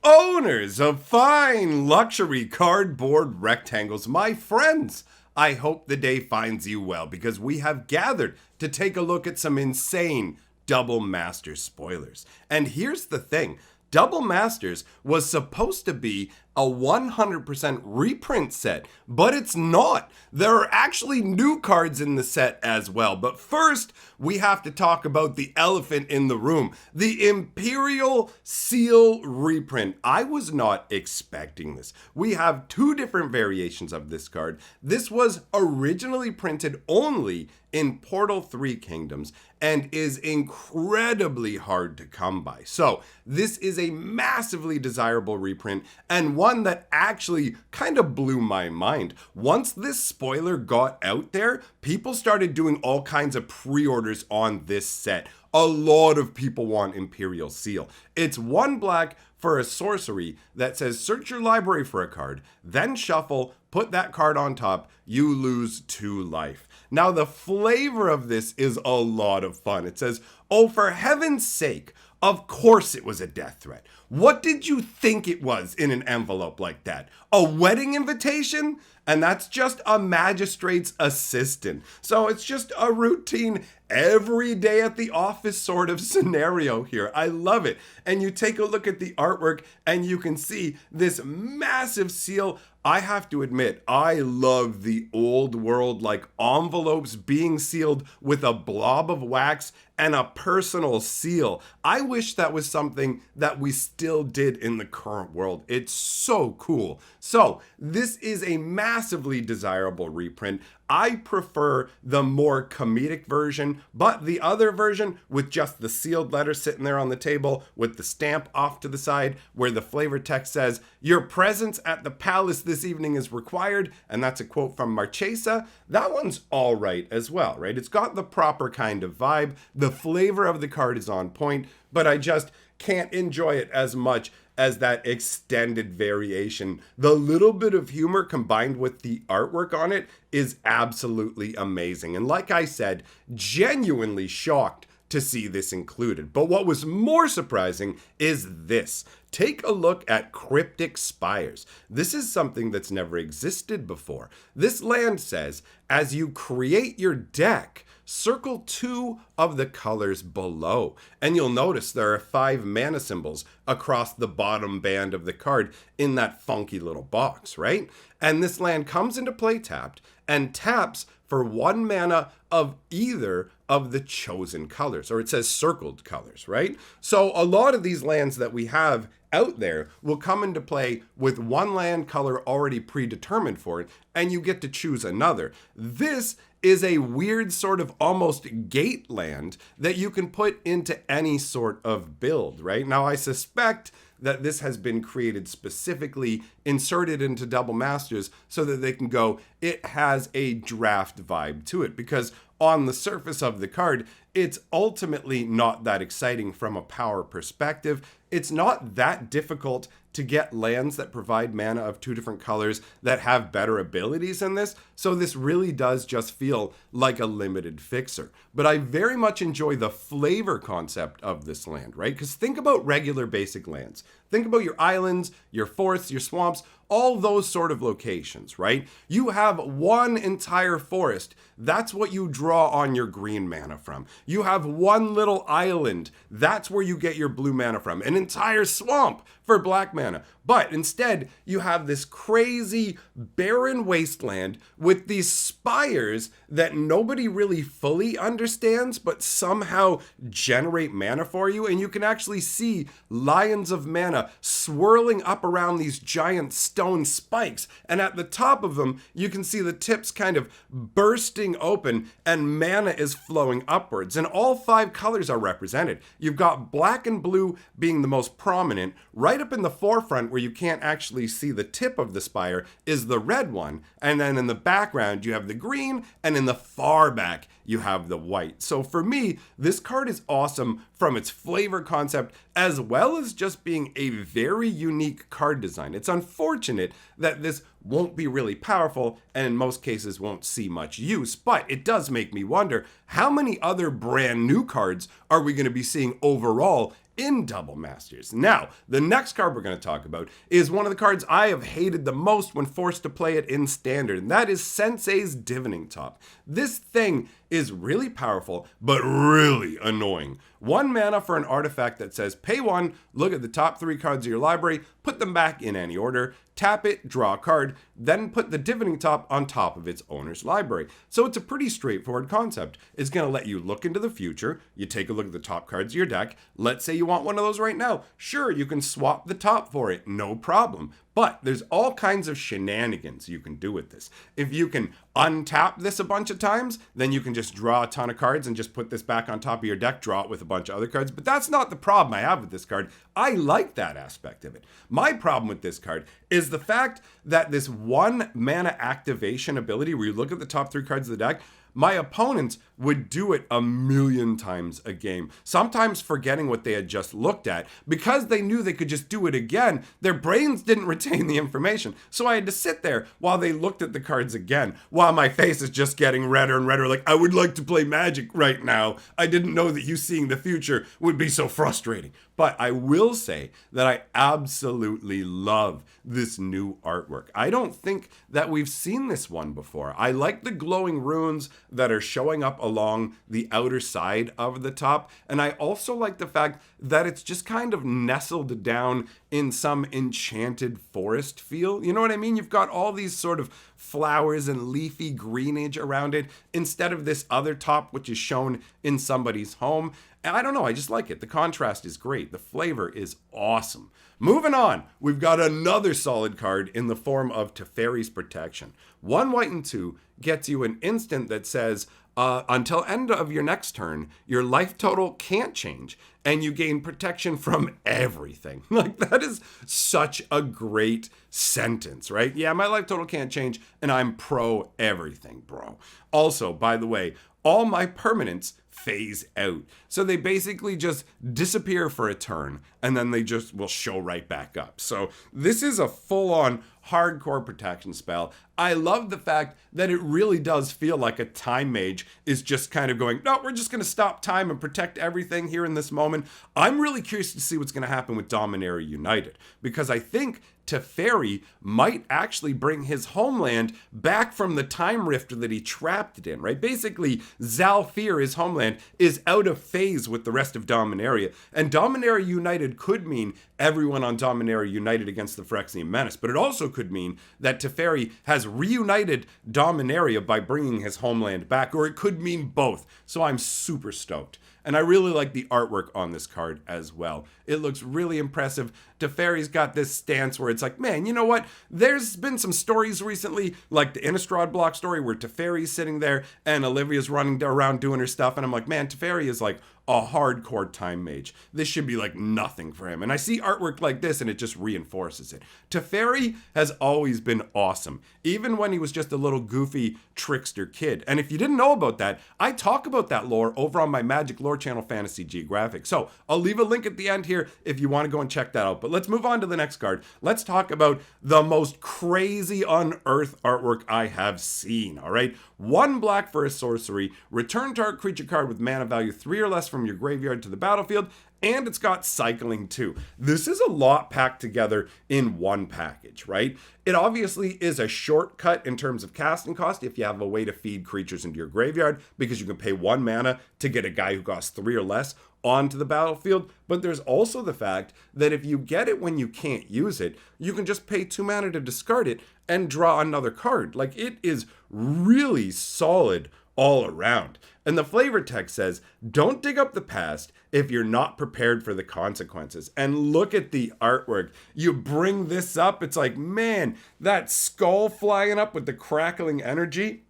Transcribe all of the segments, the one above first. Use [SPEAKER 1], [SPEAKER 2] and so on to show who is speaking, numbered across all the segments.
[SPEAKER 1] owners of fine luxury cardboard rectangles, my friends. I hope the day finds you well because we have gathered to take a look at some insane Double Masters spoilers. And here's the thing. Double Masters was supposed to be a 100% reprint set, but it's not. There are actually new cards in the set as well. But first, we have to talk about the elephant in the room, the Imperial Seal reprint. I was not expecting this. We have two different variations of this card. This was originally printed only in Portal 3 Kingdoms and is incredibly hard to come by. So this is a massively desirable reprint and one that actually kind of blew my mind. Once this spoiler got out there, people started doing all kinds of pre-orders on this set. A lot of people want Imperial Seal. It's 1 black for a sorcery that says search your library for a card, then shuffle, put that card on top, you lose 2 life. Now the flavor of this is a lot of fun. It says, oh, for heaven's sake, of course it was a death threat. What did you think it was in an envelope like that? A wedding invitation? And that's just a magistrate's assistant. So it's just a routine every day at the office sort of scenario here. I love it. And you take a look at the artwork and you can see this massive seal. I have to admit, I love the old world like envelopes being sealed with a blob of wax and a personal seal. I wish that was something that we still did in the current world. It's so cool. So this is a massively desirable reprint. I prefer the more comedic version, but the other version with just the sealed letter sitting there on the table with the stamp off to the side where the flavor text says, your presence at the palace this evening is required. And that's a quote from Marchesa. That one's all right as well, right? It's got the proper kind of vibe. The flavor of the card is on point, but I just can't enjoy it as much as that extended variation. The little bit of humor combined with the artwork on it is absolutely amazing. And like I said, genuinely shocked to see this included. But what was more surprising is this. Take a look at Cryptic Spires. This is something that's never existed before. This land says, as you create your deck, circle 2 of the colors below. And you'll notice there are 5 mana symbols across the bottom band of the card in that funky little box, right? And this land comes into play tapped and taps for 1 mana of either of the chosen colors, or it says circled colors, right? So a lot of these lands that we have out there will come into play with 1 land color already predetermined for it, and you get to choose another. This is a weird sort of almost gate land that you can put into any sort of build, right? Now, I suspect that this has been created specifically, inserted into Double Masters so that they can go, it has a draft vibe to it, because on the surface of the card, it's ultimately not that exciting from a power perspective. It's not that difficult to get lands that provide mana of 2 different colors that have better abilities than this. So this really does just feel like a limited fixer. But I very much enjoy the flavor concept of this land, right? Because think about regular basic lands. Think about your islands, your forests, your swamps, all those sort of locations, right? You have 1 entire forest. That's what you draw on your green mana from. You have 1 little island. That's where you get your blue mana from. An entire swamp for black mana. But instead, you have this crazy barren wasteland with these spires that nobody really fully understands, but somehow generate mana for you. And you can actually see lions of mana swirling up around these giant stone spikes. And at the top of them, you can see the tips kind of bursting open and mana is flowing upwards. And all 5 colors are represented. You've got black and blue being the most prominent. Right up in the forefront, where you can't actually see the tip of the spire, is the red one. And then in the background, you have the green, and in the far back, you have the white. So for me, this card is awesome from its flavor concept, as well as just being a very unique card design. It's unfortunate that this won't be really powerful, and in most cases won't see much use, but it does make me wonder, how many other brand new cards are we going to be seeing overall in Double Masters. Now, the next card we're going to talk about is one of the cards I have hated the most when forced to play it in Standard, and that is Sensei's Divining Top. This thing is really powerful, but really annoying. 1 mana for an artifact that says pay 1, look at the top 3 cards of your library, put them back in any order, tap it, draw a card, then put the Divining Top on top of its owner's library. So it's a pretty straightforward concept. It's going to let you look into the future, you take a look at the top cards of your deck, let's say you want one of those right now. Sure, you can swap the top for it, no problem. But there's all kinds of shenanigans you can do with this. If you can untap this a bunch of times, then you can just draw a ton of cards and just put this back on top of your deck, draw it with a bunch of other cards. But that's not the problem I have with this card. I like that aspect of it. My problem with this card is the fact that this 1 mana activation ability, where you look at the top 3 cards of the deck, my opponents would do it a million times a game, sometimes forgetting what they had just looked at. Because they knew they could just do it again, their brains didn't retain the information. So I had to sit there while they looked at the cards again, while my face is just getting redder and redder, like, I would like to play Magic right now. I didn't know that you seeing the future would be so frustrating. But I will say that I absolutely love this new artwork. I don't think that we've seen this one before. I like the glowing runes that are showing up along the outer side of the top. And I also like the fact that it's just kind of nestled down in some enchanted forest feel. You know what I mean? You've got all these sort of flowers and leafy greenage around it instead of this other top, which is shown in somebody's home. And I don't know, I just like it. The contrast is great. The flavor is awesome. Moving on, we've got another solid card in the form of Teferi's Protection. 1 white and 2 gets you an instant that says, until end of your next turn, your life total can't change, and you gain protection from everything. Like, that is such a great sentence, right? Yeah, my life total can't change, and I'm pro everything, bro. Also, by the way, all my permanents phase out. So they basically just disappear for a turn, and then they just will show right back up. So this is a full-on hardcore protection spell. I love the fact that it really does feel like a time mage is just kind of going, no, we're just going to stop time and protect everything here in this moment. I'm really curious to see what's going to happen with Dominaria United, because I think Teferi might actually bring his homeland back from the time rift that he trapped it in, right? Basically, Zalfir, his homeland, is out of phase with the rest of Dominaria, and Dominaria United could mean everyone on Dominaria united against the Phyrexian menace, but it also could mean that Teferi has reunited Dominaria by bringing his homeland back, or it could mean both. So I'm super stoked. And I really like the artwork on this card as well. It looks really impressive. Teferi's got this stance where it's like, man, you know what? There's been some stories recently, like the Innistrad block story, where Teferi's sitting there and Olivia's running around doing her stuff. And I'm like, man, Teferi is like a hardcore time mage. This should be like nothing for him. And I see artwork like this and it just reinforces it. Teferi has always been awesome, even when he was just a little goofy trickster kid. And if you didn't know about that, I talk about that lore over on my Magic Lore channel, Fantasy Geographic. So I'll leave a link at the end here if you want to go and check that out. But let's move on to the next card. Let's talk about the most crazy unearthed artwork I have seen, all right? 1 black for a sorcery, return target creature card with mana value 3 or less from your graveyard to the battlefield, and it's got cycling too. This is a lot packed together in one package, right? It obviously is a shortcut in terms of casting cost if you have a way to feed creatures into your graveyard, because you can pay 1 mana to get a guy who costs 3 or less onto the battlefield. But there's also the fact that if you get it when you can't use it, you can just pay 2 mana to discard it and draw another card. Like, it is really solid all around. And the flavor text says, don't dig up the past if you're not prepared for the consequences. And look at the artwork. You bring this up, it's like, man, that skull flying up with the crackling energy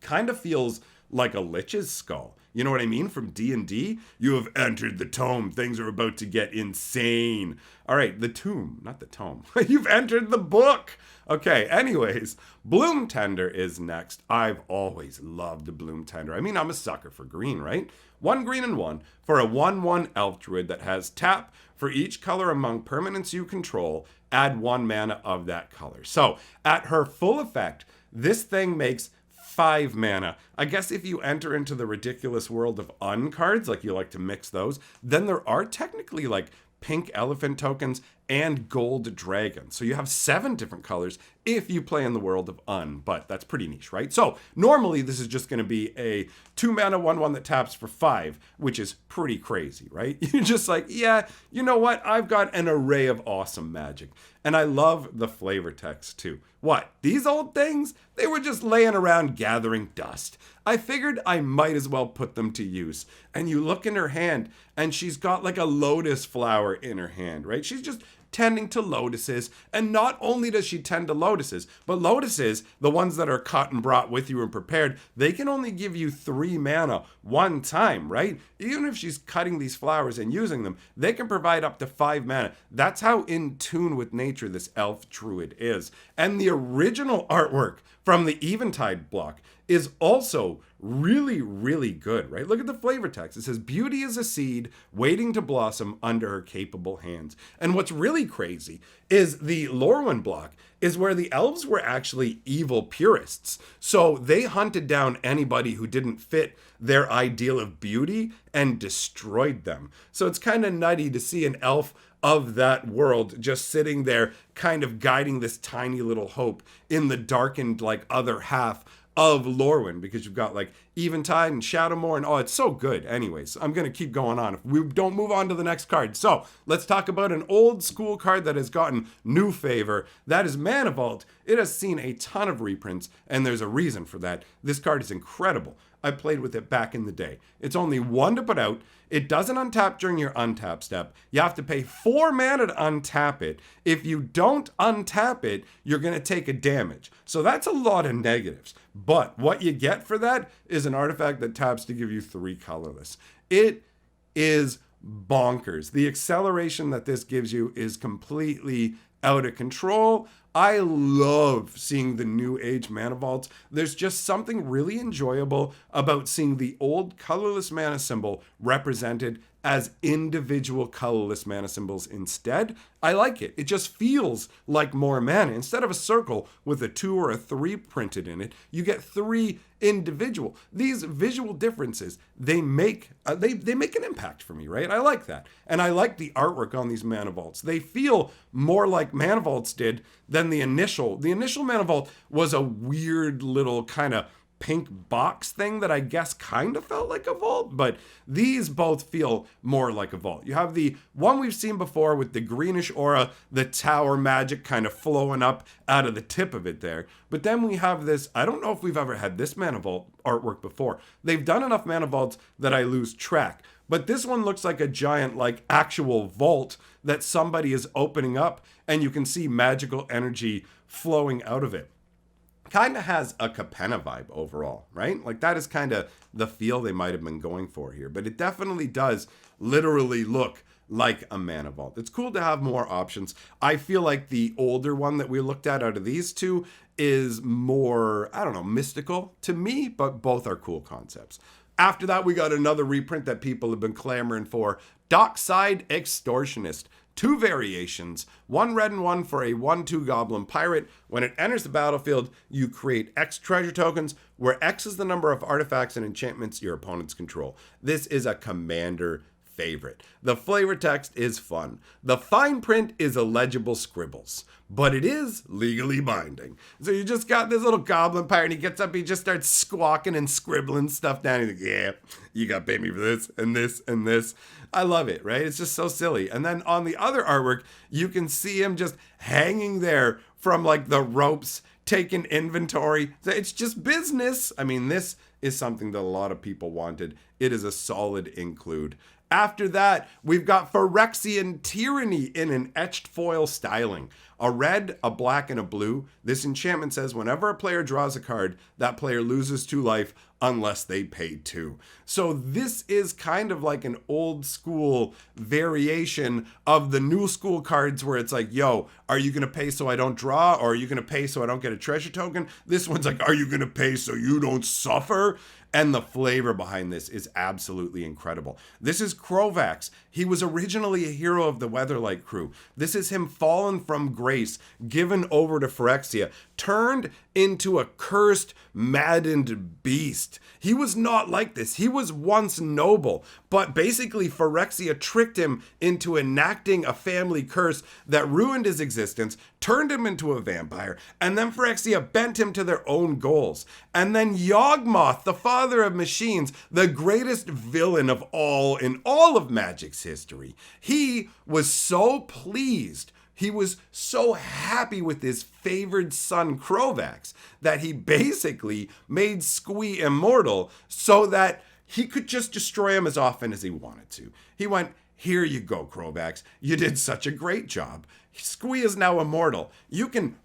[SPEAKER 1] kind of feels like a lich's skull. You know what I mean? From D&D, you have entered the tome. Things are about to get insane. All right, the tomb, not the tome. You've entered the book. Okay, anyways, Bloom Tender is next. I've always loved Bloom Tender. I mean, I'm a sucker for green, right? 1 green and 1 for a 1/1 elf druid that has tap for each color among permanents you control. Add 1 mana of that color. So, at her full effect, this thing makes 5 mana. I guess if you enter into the ridiculous world of cards, like you like to mix those, then there are technically like pink elephant tokens and gold dragon. So you have 7 different colors if you play in the world of but that's pretty niche, right? So normally this is just going to be a 2 mana 1/1 that taps for 5, which is pretty crazy, right? You're just like, yeah, you know what? I've got an array of awesome magic. And I love the flavor text too. What? These old things? They were just laying around gathering dust. I figured I might as well put them to use. And you look in her hand and she's got like a lotus flower in her hand, right? She's just tending to lotuses. And not only does she tend to lotuses, but lotuses, the ones that are cut and brought with you and prepared, they can only give you 3 mana one time, right? Even if she's cutting these flowers and using them, they can provide up to 5 mana. That's how in tune with nature this elf druid is. And the original artwork from the Eventide block is also really, really good, right? Look at the flavor text. It says, beauty is a seed waiting to blossom under her capable hands. And what's really crazy is the Lorwyn block is where the elves were actually evil purists. So they hunted down anybody who didn't fit their ideal of beauty and destroyed them. So it's kind of nutty to see an elf of that world just sitting there kind of guiding this tiny little hope in the darkened like other half of Lorwyn, because you've got like Eventide and Shadowmoor and it's so good. Anyways, I'm going to keep going on if we don't move on to the next card. So let's talk about an old school card that has gotten new favor. That is Mana Vault. It has seen a ton of reprints and there's a reason for that. This card is incredible. I played with it back in the day. It's only 1 to put out. It doesn't untap during your untap step. You have to pay 4 mana to untap it. If you don't untap it, you're going to take a damage. So that's a lot of negatives. But what you get for that is an artifact that taps to give you 3 colorless. It is bonkers. The acceleration that this gives you is completely out of control. I love seeing the new age mana vaults. There's just something really enjoyable about seeing the old colorless mana symbol represented as individual colorless mana symbols instead. I like it. It just feels like more mana. Instead of a circle with a 2 or a 3 printed in it, you get 3 individual. These visual differences, they make they make an impact for me, right? I like that. And I like the artwork on these mana vaults. They feel more like mana vaults did than the initial. The initial mana vault was a weird little kind of pink box thing that I guess kind of felt like a vault, but these both feel more like a vault. You have the one we've seen before with the greenish aura, the tower magic kind of flowing up out of the tip of it there. But then we have this, I don't know if we've ever had this mana vault artwork before. They've done enough mana vaults that I lose track. But this one looks like a giant, like actual vault that somebody is opening up and you can see magical energy flowing out of it. Kind of has a Capenna vibe overall, right? Like that is kind of the feel they might have been going for here, but it definitely does literally look like a mana vault. It's cool to have more options. I feel like the older one that we looked at out of these two is more, I don't know, mystical to me, but both are cool concepts. After that, we got another reprint that people have been clamoring for, Dockside Extortionist. 2 variations, 1 red and 1 for a 1/2 goblin pirate. When it enters the battlefield, you create X treasure tokens, where X is the number of artifacts and enchantments your opponents control. This is a commander favorite. The flavor text is fun. The fine print is illegible scribbles, but it is legally binding. So you just got this little goblin pirate, and he gets up, he just starts squawking and scribbling stuff down. He's like, yeah, you got to pay me for this and this and this. I love it, right? It's just so silly. And then on the other artwork, you can see him just hanging there from like the ropes, taking inventory. So it's just business. I mean, this is something that a lot of people wanted. It is a solid include. After that, we've got Phyrexian Tyranny in an etched foil styling. A red, a black, and a blue. This enchantment says whenever a player draws a card, that player loses 2 life unless they pay 2. So this is kind of like an old school variation of the new school cards where it's like, yo, are you going to pay so I don't draw? Or are you going to pay so I don't get a treasure token? This one's like, are you going to pay so you don't suffer? And the flavor behind this is absolutely incredible. This is Krovax. He was originally a hero of the Weatherlight crew. This is him fallen from grace, given over to Phyrexia, turned into a cursed, maddened beast. He was not like this. He was once noble, but basically Phyrexia tricked him into enacting a family curse that ruined his existence, turned him into a vampire, and then Phyrexia bent him to their own goals. And then Yawgmoth, the father of machines, the greatest villain of all in all of Magic's history, he was so pleased, he was so happy with his favored son Krovax that he basically made Squee immortal so that he could just destroy him as often as he wanted to. He went, "Here you go, Krovax. You did such a great job. Squee is now immortal. You can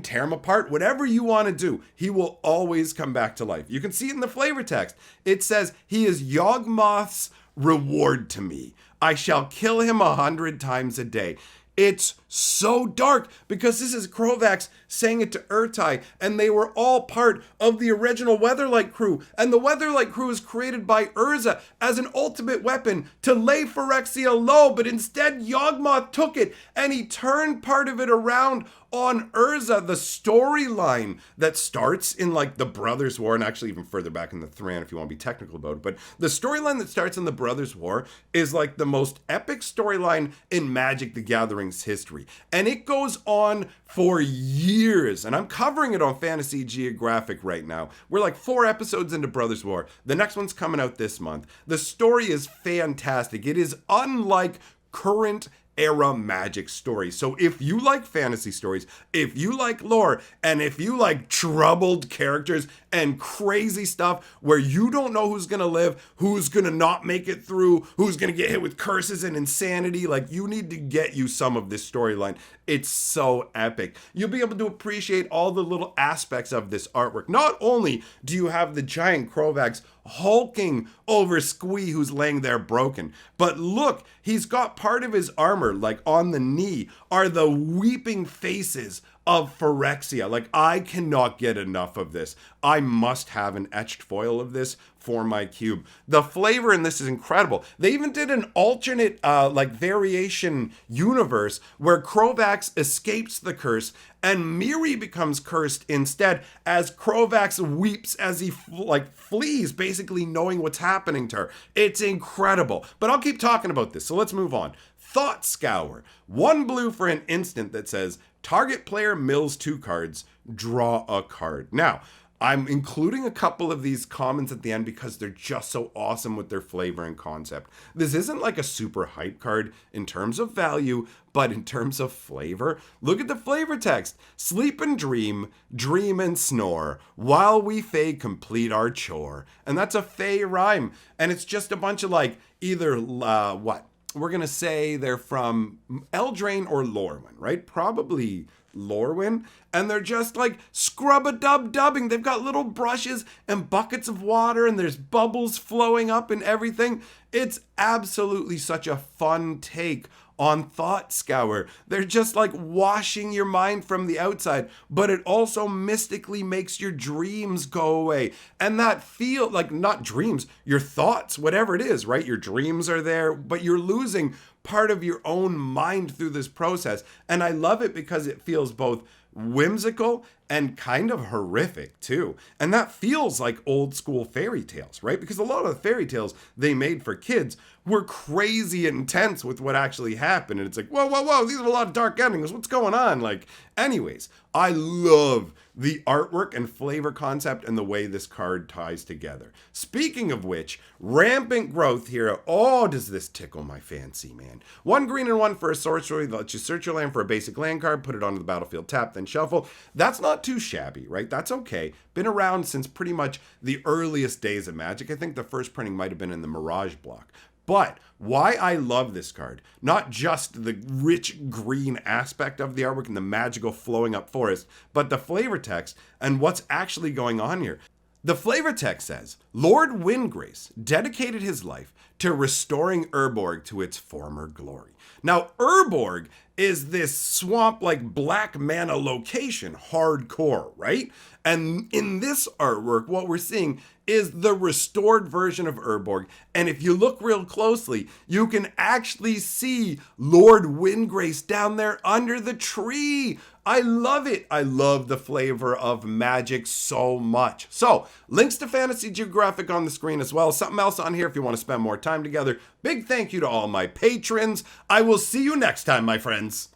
[SPEAKER 1] tear him apart, whatever you want to do. He will always come back to life." You can see it in the flavor text. It says, "He is Yawgmoth's reward to me. I shall kill him 100 times a day." It's so dark because this is Krovax saying it to Urtai, and they were all part of the original Weatherlight crew. And the Weatherlight crew is created by Urza as an ultimate weapon to lay Phyrexia low, but instead Yawgmoth took it and he turned part of it around on Urza. The storyline that starts in like the Brothers' War, and actually even further back in the Thran if you want to be technical about it, but the storyline that starts in the Brothers' War is like the most epic storyline in Magic the Gathering's history. And it goes on for years, and I'm covering it on Fantasy Geographic right now. We're like 4 episodes into Brothers' War. The next one's coming out this month. The story is fantastic. It is unlike current era Magic stories. So if you like fantasy stories, if you like lore, and if you like troubled characters and crazy stuff where you don't know who's gonna live, who's gonna not make it through, who's gonna get hit with curses and insanity, like you need to get you some of this storyline. It's so epic. You'll be able to appreciate all the little aspects of this artwork. Not only do you have the giant Krovax hulking over Squee who's laying there broken, but look, he's got part of his armor, like on the knee, are the weeping faces of Phyrexia. Like, I cannot get enough of this. I must have an etched foil of this for my cube. The flavor in this is incredible. They even did an alternate variation universe where Krovax escapes the curse and Miri becomes cursed instead, as Krovax weeps as he flees, basically knowing what's happening to her. It's incredible. But I'll keep talking about this, so let's move on. Thought Scour. 1 blue for an instant that says, target player mills 2 cards, draw a card. Now, I'm including a couple of these comments at the end because they're just so awesome with their flavor and concept. This isn't like a super hype card in terms of value, but in terms of flavor, look at the flavor text. Sleep and dream, dream and snore, while we Fae complete our chore. And that's a Fae rhyme. And it's just a bunch of like either, we're going to say they're from Eldraine or Lorwyn, right? Probably Lorwyn. And they're just like scrub-a-dub-dubbing. They've got little brushes and buckets of water and there's bubbles flowing up and everything. It's absolutely such a fun take on Thought Scour. They're just like washing your mind from the outside, but it also mystically makes your dreams go away. And that feel like not dreams, your thoughts, whatever it is, right? Your dreams are there, but you're losing part of your own mind through this process. And I love it because it feels both whimsical and kind of horrific too. And that feels like old school fairy tales, right? Because a lot of the fairy tales they made for kids were crazy intense with what actually happened. And it's like, whoa, these are a lot of dark endings. What's going on? Like, anyways, I love the artwork and flavor concept and the way this card ties together. Speaking of which, rampant growth here. Oh, does this tickle my fancy, man. 1 green and 1 for a sorcery that lets you search your land for a basic land card, put it onto the battlefield, tap, then shuffle. That's not too shabby, right? That's okay. Been around since pretty much the earliest days of Magic. I think the first printing might have been in the Mirage block. But why I love this card, not just the rich green aspect of the artwork and the magical flowing up forest, but the flavor text and what's actually going on here. The flavor text says, Lord Windgrace dedicated his life to restoring Urborg to its former glory. Now, Urborg is this swamp-like black mana location, hardcore, right? And in this artwork, what we're seeing is the restored version of Urborg. And if you look real closely, you can actually see Lord Windgrace down there under the tree. I love it. I love the flavor of magic so much. So, links to Fantasy Geographic on the screen as well. Something else on here if you want to spend more time together. Big thank you to all my patrons. I will see you next time, my friends.